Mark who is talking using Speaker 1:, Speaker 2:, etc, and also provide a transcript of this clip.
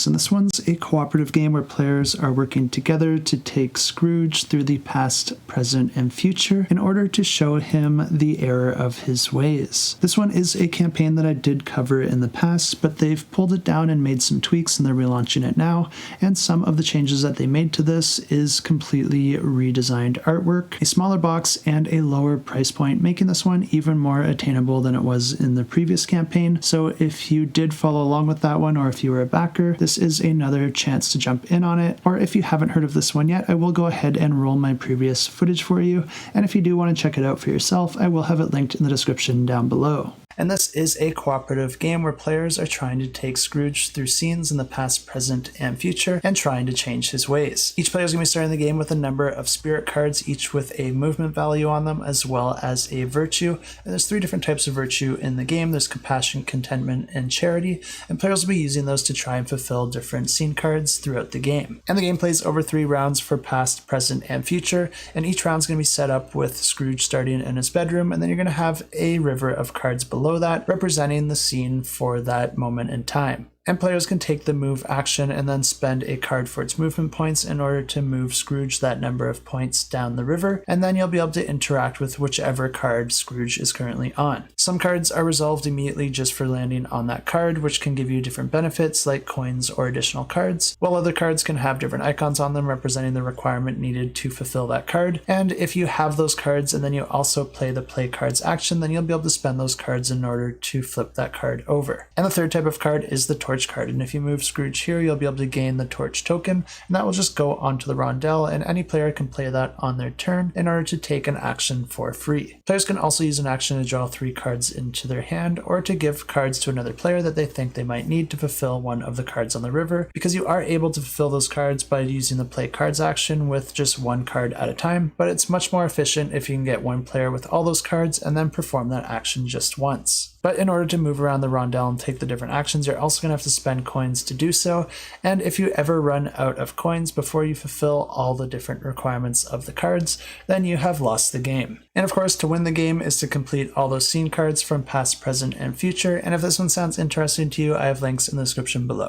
Speaker 1: And this one's a cooperative game where players are working together to take Scrooge through the past, present, and future in order to show him the error of his ways. This one is a campaign that I did cover in the past, but they've pulled it down and made some tweaks and they're relaunching it now, and some of the changes that they made to this is completely redesigned artwork, a smaller box, and a lower price point, making this one even more attainable than it was in the previous campaign. So if you did follow along with that one, or if you were a backer, this is another chance to jump in on it. Or if you haven't heard of this one yet, I will go ahead and roll my previous footage for you. And if you do want to check it out for yourself, I will have it linked in the description down below. And this is a cooperative game where players are trying to take Scrooge through scenes in the past, present, and future, and trying to change his ways. Each player is going to be starting the game with a number of spirit cards, each with a movement value on them, as well as a virtue. And there's 3 different types of virtue in the game. There's compassion, contentment, and charity. And players will be using those to try and fulfill different scene cards throughout the game. And the game plays over 3 rounds for past, present, and future. And each round is going to be set up with Scrooge starting in his bedroom, and then you're going to have a river of cards below that, representing the scene for that moment in time. And players can take the move action and then spend a card for its movement points in order to move Scrooge that number of points down the river, and then you'll be able to interact with whichever card Scrooge is currently on. Some cards are resolved immediately just for landing on that card, which can give you different benefits like coins or additional cards, while other cards can have different icons on them representing the requirement needed to fulfill that card. And if you have those cards and then you also play the play cards action, then you'll be able to spend those cards in order to flip that card over. And the third type of card is the torch card, and if you move Scrooge here, you'll be able to gain the torch token, and that will just go onto the rondel, and any player can play that on their turn in order to take an action for free. Players can also use an action to draw 3 cards into their hand, or to give cards to another player that they think they might need to fulfill one of the cards on the river, because you are able to fulfill those cards by using the play cards action with just 1 card at a time, but it's much more efficient if you can get 1 player with all those cards and then perform that action just once. But in order to move around the rondel and take the different actions, you're also going to have to spend coins to do so, and if you ever run out of coins before you fulfill all the different requirements of the cards, then you have lost the game. And of course, to win the game is to complete all those scene cards from past, present, and future, and if this one sounds interesting to you, I have links in the description below.